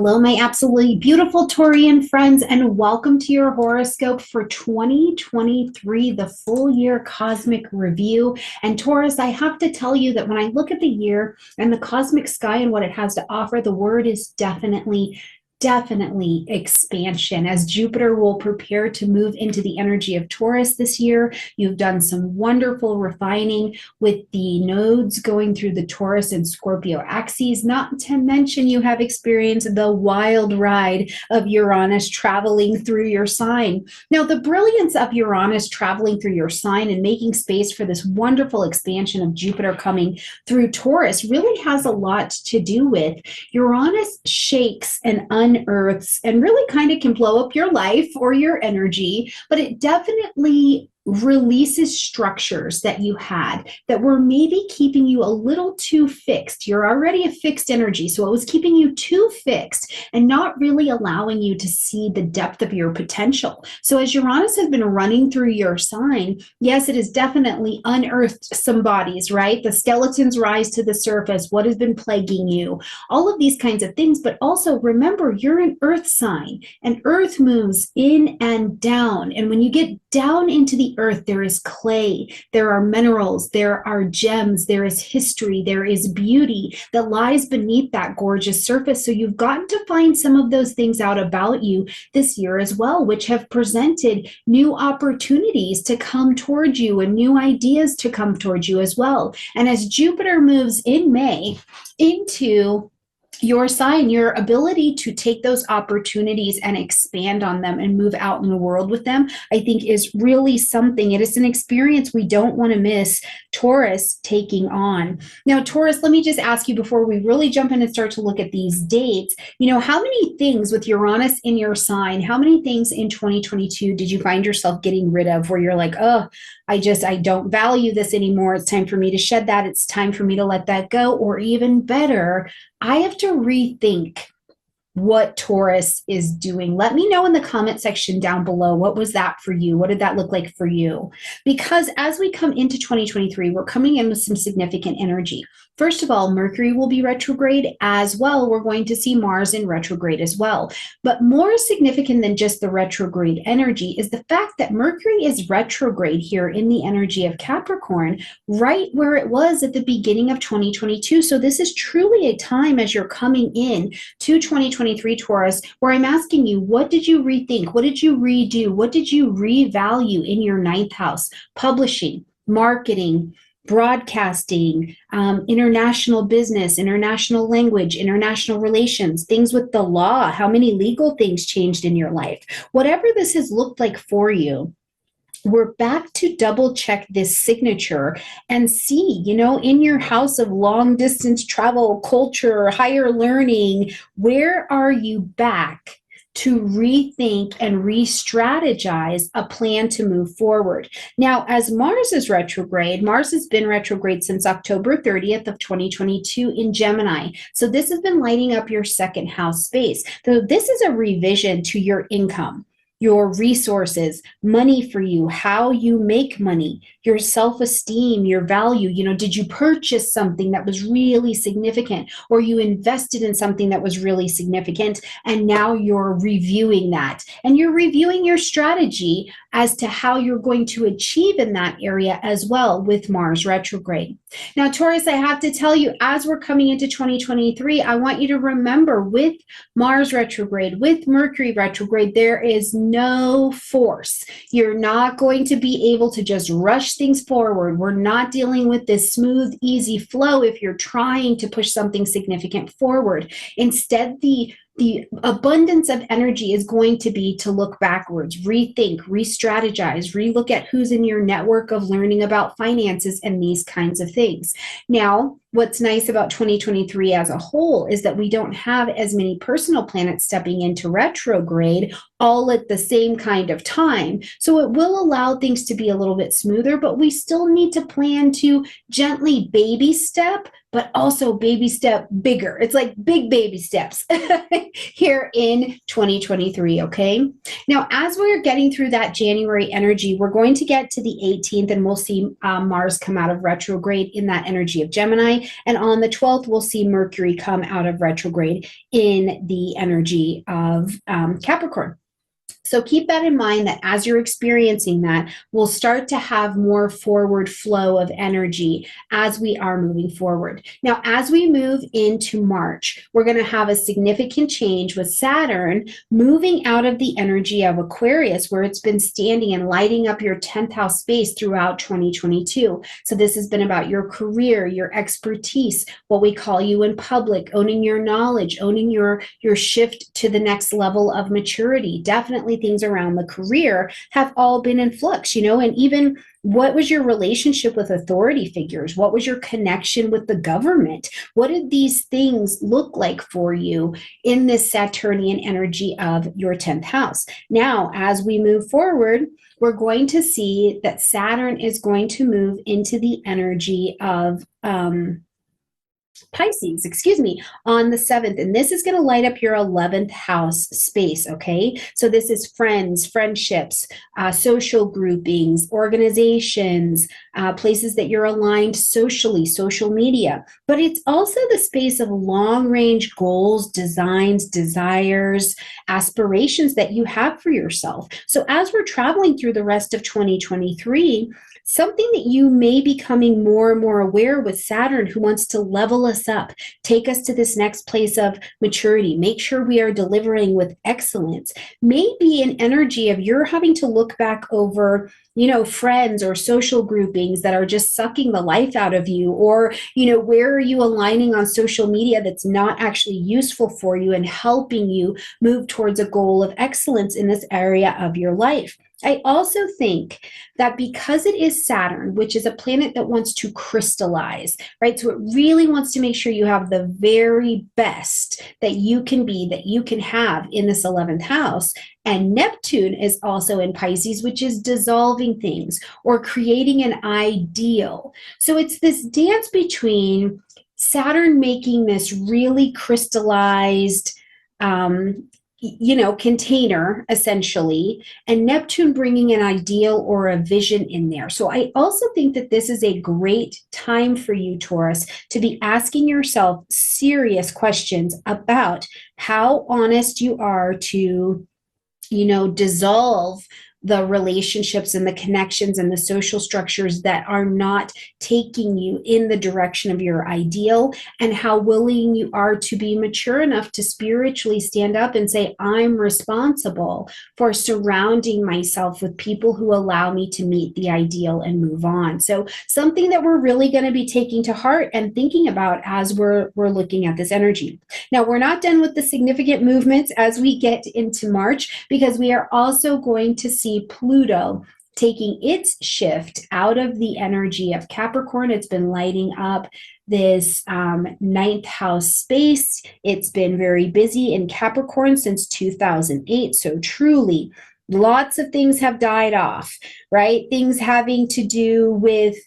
Hello, my absolutely beautiful Taurian friends, and welcome to your horoscope for 2023, the full year cosmic review. And Taurus, I have to tell you that when I look at the year and the cosmic sky and what it has to offer, the word is definitely expansion, as Jupiter will prepare to move into the energy of Taurus this year. You've done some wonderful refining with the nodes going through the Taurus and Scorpio axes, not to mention you have experienced the wild ride of Uranus traveling through your sign. Now, the brilliance of Uranus traveling through your sign and making space for this wonderful expansion of Jupiter coming through Taurus really has a lot to do with Uranus shakes and unearths and really kind of can blow up your life or your energy, but it definitely releases structures that you had that were maybe keeping you a little too fixed. You're already a fixed energy, so it was keeping you too fixed and not really allowing you to see the depth of your potential. So as Uranus has been running through your sign, yes, it has definitely unearthed some bodies, right? The skeletons rise to the surface. What has been plaguing you? All of these kinds of things, but also remember, you're an earth sign, and earth moves in and down. And when you get down into the earth, there is clay, there are minerals, there are gems, there is history, there is beauty that lies beneath that gorgeous surface. So you've gotten to find some of those things out about you this year as well, which have presented new opportunities to come towards you and new ideas to come towards you as well. And as Jupiter moves in May into your sign, your ability to take those opportunities and expand on them and move out in the world with them, I think is really something. It is an experience we don't want to miss Taurus taking on. Now, Taurus, let me just ask you before we really jump in and start to look at these dates, how many things with Uranus in your sign, how many things in 2022 did you find yourself getting rid of where you're like, oh, I don't value this anymore. It's time for me to shed that. It's time for me to let that go. Or even better, I have to rethink what Taurus is doing. Let me know in the comment section down below. What was that for you? What did that look like for you? Because as we come into 2023, we're coming in with some significant energy. First of all, Mercury will be retrograde as well. We're going to see Mars in retrograde as well. But more significant than just the retrograde energy is the fact that Mercury is retrograde here in the energy of Capricorn, right where it was at the beginning of 2022. So this is truly a time as you're coming in to 2023 Taurus, where I'm asking you, what did you rethink? What did you redo? What did you revalue in your ninth house? Publishing, marketing, broadcasting, international business, international language, international relations, things with the law, how many legal things changed in your life. Whatever this has looked like for you, we're back to double check this signature and see, in your house of long distance travel, culture, higher learning, where are you back to rethink and re-strategize a plan to move forward? Now, as Mars is retrograde, Mars has been retrograde since October 30th of 2022 in Gemini. So this has been lighting up your second house space. So this is a revision to your income, your resources, money for you, how you make money, your self-esteem, your value. Did you purchase something that was really significant, or you invested in something that was really significant, and now you're reviewing that, and you're reviewing your strategy as to how you're going to achieve in that area as well with Mars retrograde. Now, Taurus, I have to tell you, as we're coming into 2023, I want you to remember, with Mars retrograde, with Mercury retrograde, there is no force. You're not going to be able to just rush things forward. We're not dealing with this smooth, easy flow if you're trying to push something significant forward. Instead, the abundance of energy is going to be to look backwards, rethink, re-strategize, re-look at who's in your network of learning about finances and these kinds of things. Now, what's nice about 2023 as a whole is that we don't have as many personal planets stepping into retrograde all at the same kind of time. So it will allow things to be a little bit smoother, but we still need to plan to gently baby step but also baby step bigger. It's like big baby steps here in 2023, okay? Now, as we're getting through that January energy, we're going to get to the 18th and we'll see Mars come out of retrograde in that energy of Gemini. And on the 12th, we'll see Mercury come out of retrograde in the energy of Capricorn. So keep that in mind that as you're experiencing that, we'll start to have more forward flow of energy as we are moving forward. Now, as we move into March, we're going to have a significant change with Saturn moving out of the energy of Aquarius, where it's been standing and lighting up your 10th house space throughout 2022. So this has been about your career, your expertise, what we call you in public, owning your knowledge, owning your shift to the next level of maturity. Definitely things around the career have all been in flux, and even what was your relationship with authority figures? What was your connection with the government? What did these things look like for you in this Saturnian energy of your 10th house? Now, as we move forward, we're going to see that Saturn is going to move into the energy of Pisces, on the 7th. And this is going to light up your 11th house space, okay? So this is friends, friendships, social groupings, organizations, places that you're aligned socially, social media. But it's also the space of long-range goals, designs, desires, aspirations that you have for yourself. So as we're traveling through the rest of 2023, something that you may be becoming more and more aware with Saturn, who wants to level us up, take us to this next place of maturity, make sure we are delivering with excellence, may be an energy of you're having to look back over, friends or social groupings that are just sucking the life out of you, or, where are you aligning on social media that's not actually useful for you and helping you move towards a goal of excellence in this area of your life. I also think that because it is Saturn, which is a planet that wants to crystallize, right? So it really wants to make sure you have the very best that you can be, that you can have in this 11th house. And Neptune is also in Pisces, which is dissolving things or creating an ideal. So it's this dance between Saturn making this really crystallized, container essentially, and Neptune bringing an ideal or a vision in there. So I also think that this is a great time for you, Taurus, to be asking yourself serious questions about how honest you are to, dissolve the relationships and the connections and the social structures that are not taking you in the direction of your ideal, and how willing you are to be mature enough to spiritually stand up and say, I'm responsible for surrounding myself with people who allow me to meet the ideal and move on. So something that we're really going to be taking to heart and thinking about as we're looking at this energy. Now, we're not done with the significant movements as we get into March, because we are also going to see Pluto taking its shift out of the energy of Capricorn. It's been lighting up this 9th house space. It's been very busy in Capricorn since 2008. So truly, lots of things have died off, right? Things having to do with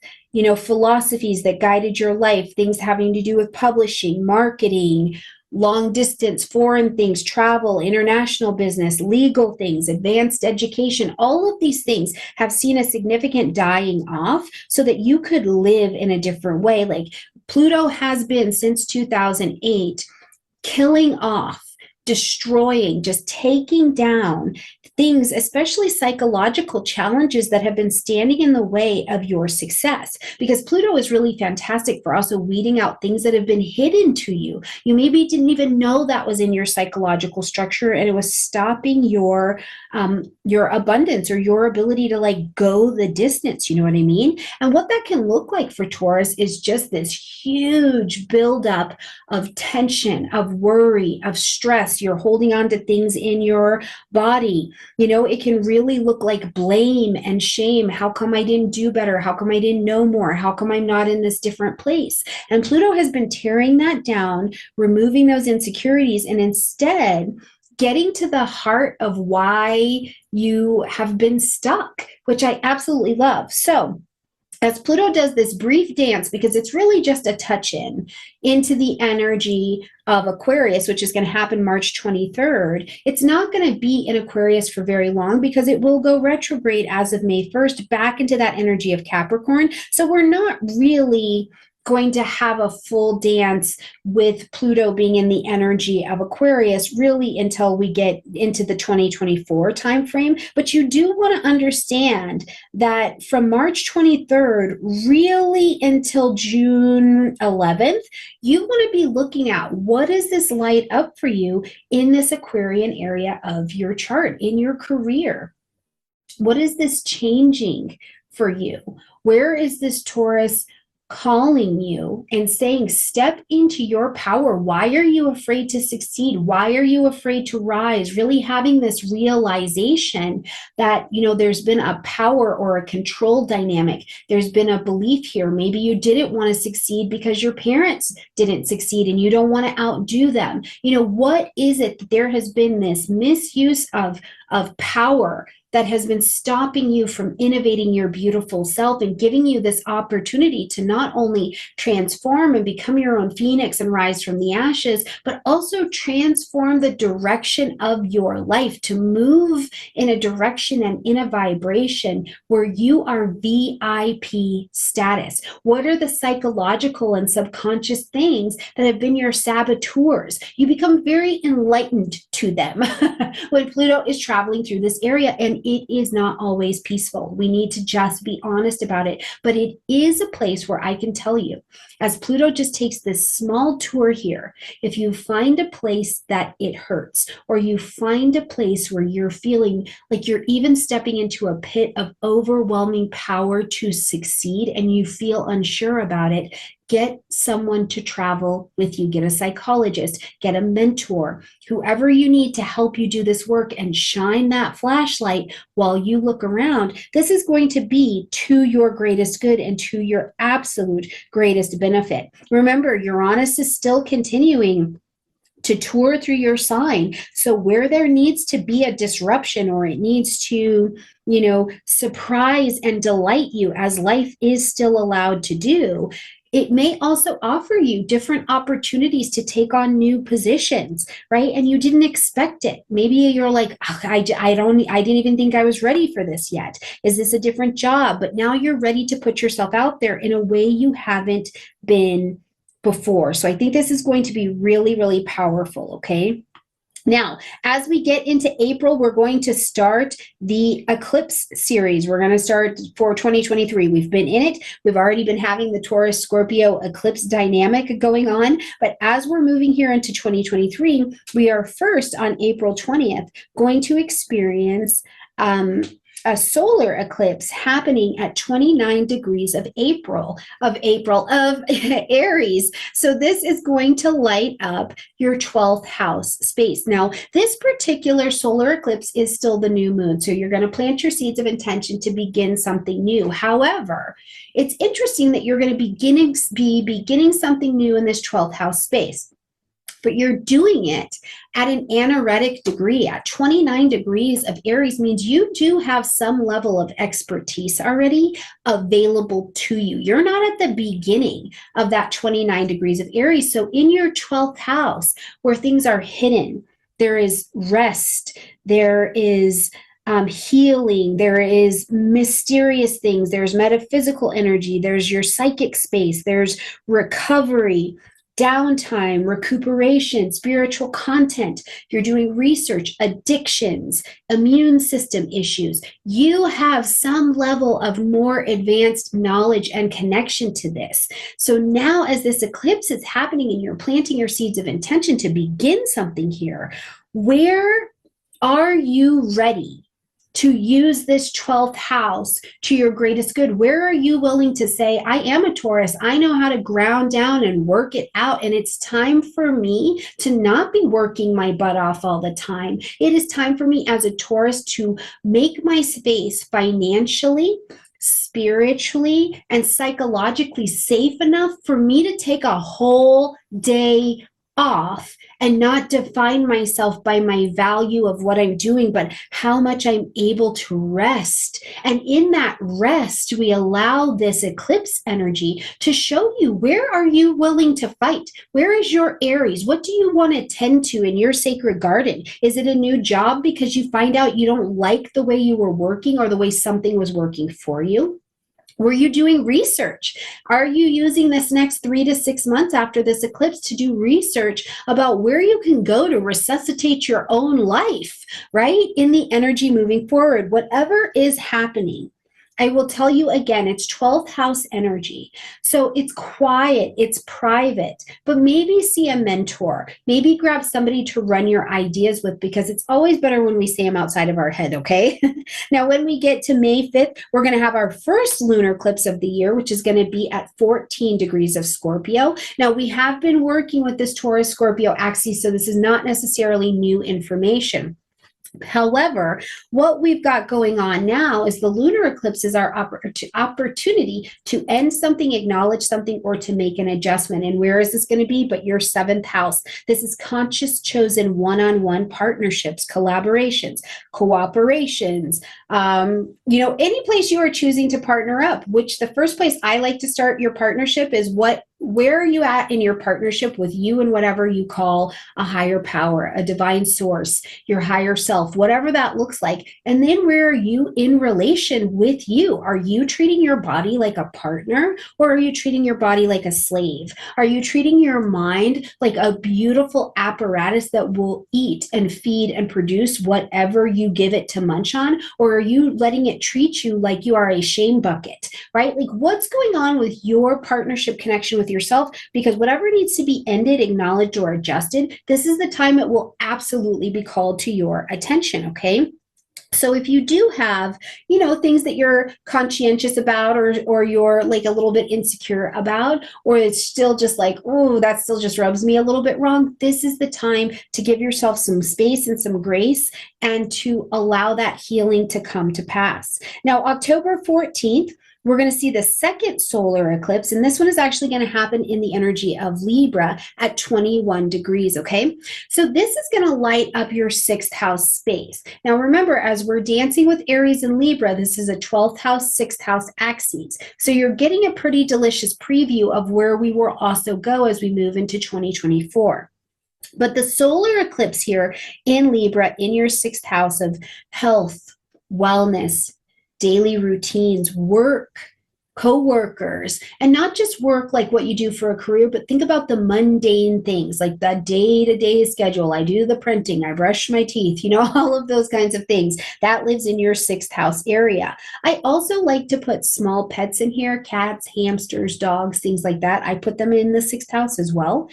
philosophies that guided your life, things having to do with publishing, marketing, long distance, foreign things, travel, international business, legal things, advanced education. All of these things have seen a significant dying off so that you could live in a different way. Like Pluto has been since 2008 killing off, destroying, just taking down things, especially psychological challenges that have been standing in the way of your success. Because Pluto is really fantastic for also weeding out things that have been hidden to you. You maybe didn't even know that was in your psychological structure, and it was stopping your abundance or your ability to go the distance. You know what I mean? And what that can look like for Taurus is just this huge buildup of tension, of worry, of stress. You're holding on to things in your body. It can really look like blame and shame. How come I didn't do better? How come I didn't know more? How come I'm not in this different place? And Pluto has been tearing that down, removing those insecurities, and instead getting to the heart of why you have been stuck, which I absolutely love. So as Pluto does this brief dance, because it's really just a touch in into the energy of Aquarius, which is going to happen March 23rd, it's not going to be in Aquarius for very long because it will go retrograde as of May 1st back into that energy of Capricorn. So we're not really going to have a full dance with Pluto being in the energy of Aquarius really until we get into the 2024 timeframe. But you do want to understand that from March 23rd, really until June 11th, you want to be looking at what does this light up for you in this Aquarian area of your chart, in your career. What is this changing for you? Where is this Taurus calling you and saying, step into your power? Why are you afraid to succeed? Why are you afraid to rise? Really having this realization that, there's been a power or a control dynamic. There's been a belief here. Maybe you didn't want to succeed because your parents didn't succeed and you don't want to outdo them. What is it that there has been this misuse of power that has been stopping you from innovating your beautiful self and giving you this opportunity to not only transform and become your own phoenix and rise from the ashes, but also transform the direction of your life, to move in a direction and in a vibration where you are VIP status. What are the psychological and subconscious things that have been your saboteurs? You become very enlightened to them when Pluto is traveling through this area, and it is not always peaceful. We need to just be honest about it. But it is a place where I can tell you, as Pluto just takes this small tour here, if you find a place that it hurts, or you find a place where you're feeling like you're even stepping into a pit of overwhelming power to succeed and you feel unsure about it, get someone to travel with you. Get a psychologist, get a mentor, whoever you need to help you do this work, and shine that flashlight while you look around. This is going to be to your greatest good and to your absolute greatest benefit. Remember, Uranus is still continuing to tour through your sign. So where there needs to be a disruption, or it needs to, surprise and delight you, as life is still allowed to do, it may also offer you different opportunities to take on new positions, right? And you didn't expect it. Maybe you're like, oh, I didn't even think I was ready for this yet. Is this a different job? But now you're ready to put yourself out there in a way you haven't been before. So I think this is going to be really, really powerful, okay? Now, as we get into April, we're going to start the eclipse series. We're going to start for 2023. We've been in it. We've already been having the Taurus Scorpio eclipse dynamic going on. But as we're moving here into 2023, we are first on April 20th going to experience a solar eclipse happening at 29 degrees of Aries. So this is going to light up your 12th house space. Now, this particular solar eclipse is still the new moon. So you're going to plant your seeds of intention to begin something new. However, it's interesting that you're going to be beginning something new in this 12th house space. But you're doing it at an anaretic degree. At 29 degrees of Aries means you do have some level of expertise already available to you. You're not at the beginning of that 29 degrees of Aries. So in your 12th house, where things are hidden, there is rest, there is healing, there is mysterious things, there's metaphysical energy, there's your psychic space, there's recovery, downtime, recuperation, spiritual content. You're doing research, addictions, immune system issues. You have some level of more advanced knowledge and connection to this. So now, as this eclipse is happening and you're planting your seeds of intention to begin something here, where are you ready to use this 12th house to your greatest good? Where are you willing to say, I am a Taurus, I know how to ground down and work it out, and it's time for me to not be working my butt off all the time. It is time for me as a Taurus to make my space financially, spiritually, and psychologically safe enough for me to take a whole day off and not define myself by my value of what I'm doing, but how much I'm able to rest. And in that rest, we allow this eclipse energy to show you, where are you willing to fight? Where is your Aries? What do you want to tend to in your sacred garden? Is it a new job because you find out you don't like the way you were working or the way something was working for you? Were you doing research? Are you using this next 3 to 6 months after this eclipse to do research about where you can go to resuscitate your own life, right? In the energy moving forward, whatever is happening. I will tell you again, it's 12th house energy. So it's quiet, it's private, but maybe see a mentor, maybe grab somebody to run your ideas with, because it's always better when we say them outside of our head, okay? Now, when we get to May 5th, we're going to have our first lunar eclipse of the year, which is going to be at 14 degrees of Scorpio. Now, we have been working with this Taurus Scorpio axis, so this is not necessarily new information. However, what we've got going on now is the lunar eclipse is our opportunity to end something, acknowledge something, or to make an adjustment. And where is this going to be? But your 7th house. This is conscious, chosen one-on-one partnerships, collaborations, cooperations, any place you are choosing to partner up, which the first place I like to start your partnership is where are you at in your partnership with you and whatever you call a higher power, a divine source, your higher self, whatever that looks like. And then where are you in relation with you? Are you treating your body like a partner, or are you treating your body like a slave? Are you treating your mind like a beautiful apparatus that will eat and feed and produce whatever you give it to munch on? Or are you letting it treat you like you are a shame bucket, right? Like, what's going on with your partnership connection with yourself? Because whatever needs to be ended, acknowledged, or adjusted, this is the time it will absolutely be called to your attention, okay? So if you do have, things that you're conscientious about, or you're like a little bit insecure about, or it's still just like, oh, that still just rubs me a little bit wrong, this is the time to give yourself some space and some grace and to allow that healing to come to pass. Now, October 14th, we're going to see the second solar eclipse, and this one is actually going to happen in the energy of Libra at 21 degrees, okay? So this is going to light up your 6th house space. Now remember, as we're dancing with Aries and Libra, this is a 12th house, 6th house axis. So you're getting a pretty delicious preview of where we will also go as we move into 2024. But the solar eclipse here in Libra, in your 6th house of health, wellness, daily routines, work, co-workers, and not just work like what you do for a career, but think about the mundane things like the day-to-day schedule. I do the printing, I brush my teeth, all of those kinds of things. That lives in your 6th house area. I also like to put small pets in here, cats, hamsters, dogs, things like that. I put them in the 6th house as well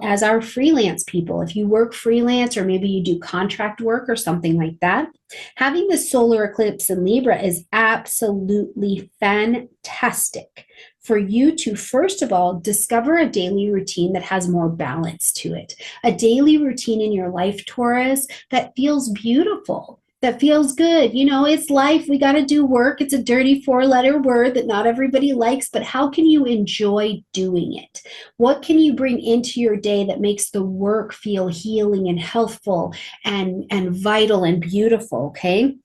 as our freelance people. If you work freelance, or maybe you do contract work or something like that, having the solar eclipse in Libra is absolutely fantastic for you to, first of all, discover a daily routine that has more balance to it. A daily routine in your life, Taurus, that feels beautiful, that feels good. It's life. We got to do work. It's a dirty 4-letter word that not everybody likes, but how can you enjoy doing it? What can you bring into your day that makes the work feel healing and healthful and vital and beautiful, okay?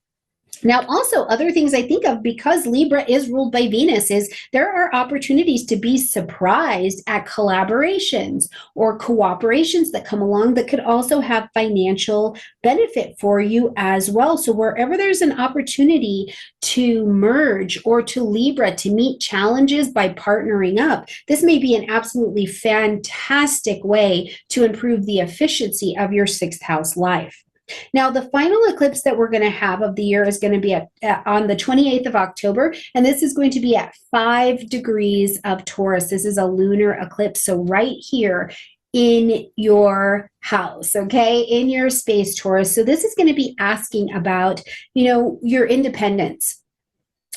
Now, also other things I think of, because Libra is ruled by Venus, is there are opportunities to be surprised at collaborations or cooperations that come along that could also have financial benefit for you as well. So wherever there's an opportunity to merge or to Libra to meet challenges by partnering up, this may be an absolutely fantastic way to improve the efficiency of your 6th house life. Now, the final eclipse that we're going to have of the year is going to be on the 28th of October, and this is going to be at 5 degrees of Taurus. This is a lunar eclipse, so right here in your house, okay, in your space, Taurus. So this is going to be asking about, your independence,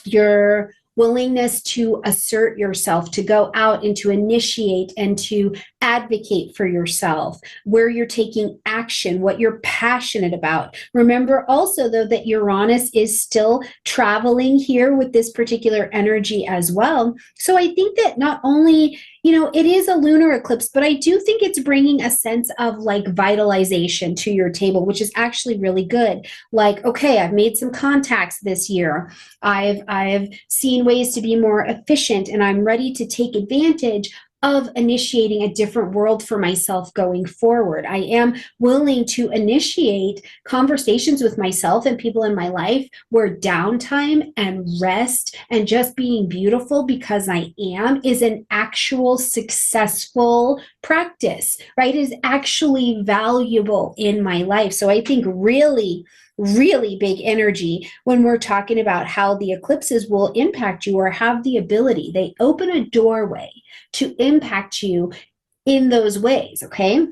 your willingness to assert yourself, to go out and to initiate and to advocate for yourself, where you're taking action, what you're passionate about. Remember also, though, that Uranus is still traveling here with this particular energy as well. So I think that not only It is a lunar eclipse, but I do think it's bringing a sense of like vitalization to your table, which is actually really good. Like, okay, I've made some contacts this year. I've seen ways to be more efficient, and I'm ready to take advantage of initiating a different world for myself going forward. I am willing to initiate conversations with myself and people in my life where downtime and rest and just being beautiful because I am is an actual successful practice, right? Is actually valuable in my life. So I think really big energy when we're talking about how the eclipses will impact you or have the ability. They open a doorway to impact you in those ways, okay?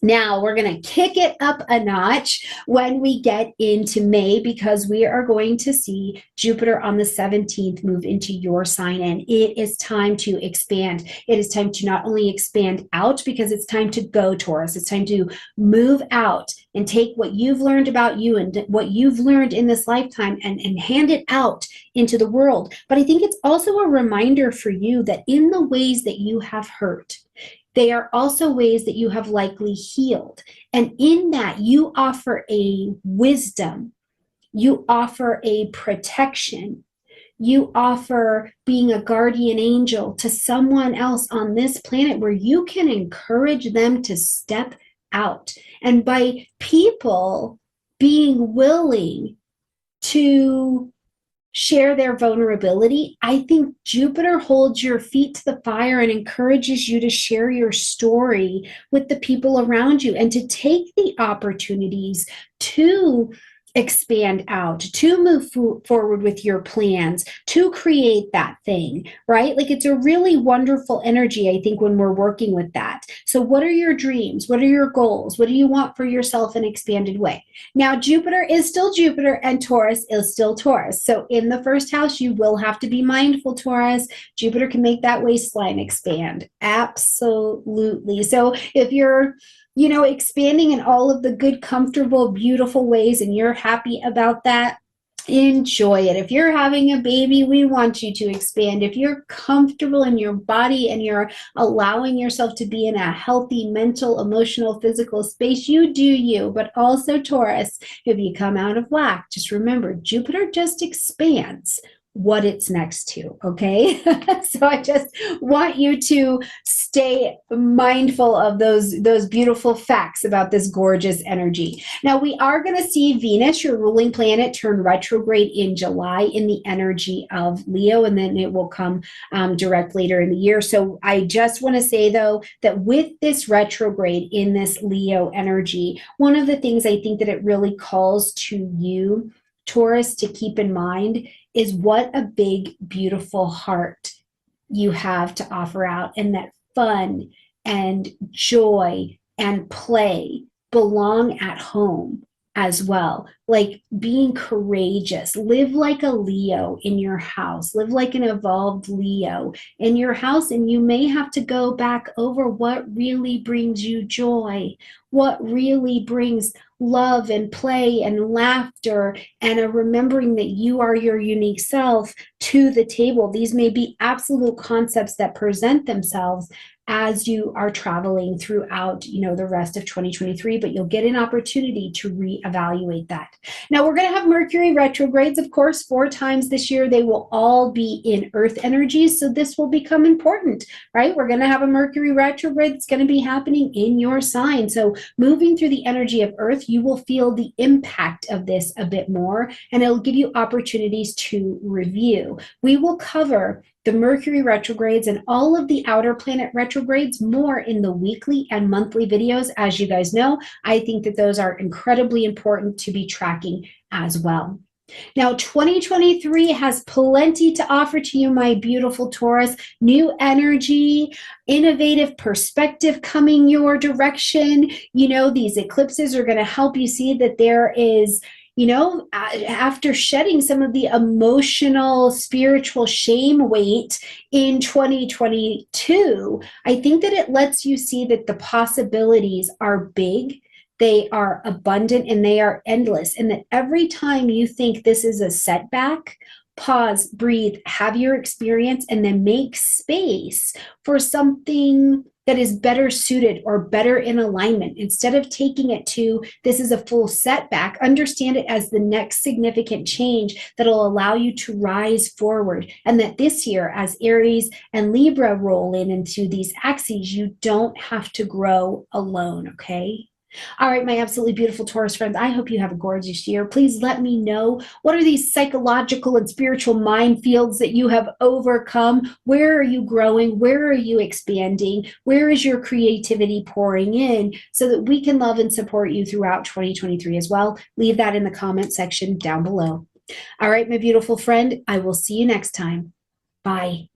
Now we're going to kick it up a notch when we get into May because we are going to see Jupiter on the 17th move into your sign, and it is time to expand. It is time to not only expand out because it's time to go, Taurus. It's time to move out and take what you've learned about you and what you've learned in this lifetime and hand it out into the world. But I think it's also a reminder for you that in the ways that you have hurt, they are also ways that you have likely healed. And in that, you offer a wisdom, you offer a protection, you offer being a guardian angel to someone else on this planet where you can encourage them to step out. And by people being willing to share their vulnerability, I think Jupiter holds your feet to the fire and encourages you to share your story with the people around you and to take the opportunities to expand out, to move forward with your plans, to create that thing, right? Like it's a really wonderful energy, I think, when we're working with that. So what are your dreams? What are your goals? What do you want for yourself in an expanded way? Now, Jupiter is still Jupiter and Taurus is still Taurus. So in the first house, you will have to be mindful, Taurus. Jupiter can make that waistline expand. Absolutely. So if you're expanding in all of the good, comfortable, beautiful ways, and you're happy about that, enjoy it. If you're having a baby, we want you to expand. If you're comfortable in your body and you're allowing yourself to be in a healthy mental, emotional, physical space, you do you. But also, Taurus, if you come out of whack, just remember, Jupiter just expands what it's next to, okay? So I just want you to stay mindful of those beautiful facts about this gorgeous energy. Now we are going to see Venus, your ruling planet, turn retrograde in July in the energy of Leo, and then it will come direct later in the year. So I just want to say, though, that with this retrograde in this Leo energy, one of the things I think that it really calls to you, Taurus, to keep in mind is what a big, beautiful heart you have to offer out, and that fun and joy and play belong at home as well. Like being courageous, live like a Leo in your house, live like an evolved Leo in your house, and you may have to go back over what really brings you joy, what really brings love and play and laughter, and a remembering that you are your unique self to the table. These may be absolute concepts that present themselves as you are traveling throughout, the rest of 2023, but you'll get an opportunity to reevaluate that. Now we're going to have Mercury retrogrades, of course, 4 times this year. They will all be in Earth energies, so this will become important, right? We're going to have a Mercury retrograde that's going to be happening in your sign. So moving through the energy of Earth, you will feel the impact of this a bit more, and it'll give you opportunities to review. We will cover the Mercury retrogrades and all of the outer planet retrogrades more in the weekly and monthly videos. As you guys know, I think that those are incredibly important to be tracking as well. Now, 2023 has plenty to offer to you, my beautiful Taurus. New energy, innovative perspective coming your direction. These eclipses are going to help you see that there is, after shedding some of the emotional, spiritual shame weight in 2022, I think that it lets you see that the possibilities are big, they are abundant, and they are endless. And that every time you think this is a setback, Pause, breathe, have your experience, and then make space for something that is better suited or better in alignment. Instead of taking it to this is a full setback, understand it as the next significant change that'll allow you to rise forward. And that this year, as Aries and Libra roll into these axes, you don't have to grow alone, okay? All right, my absolutely beautiful Taurus friends, I hope you have a gorgeous year. Please let me know, what are these psychological and spiritual minefields that you have overcome? Where are you growing? Where are you expanding? Where is your creativity pouring in so that we can love and support you throughout 2023 as well? Leave that in the comment section down below. All right, my beautiful friend, I will see you next time. Bye.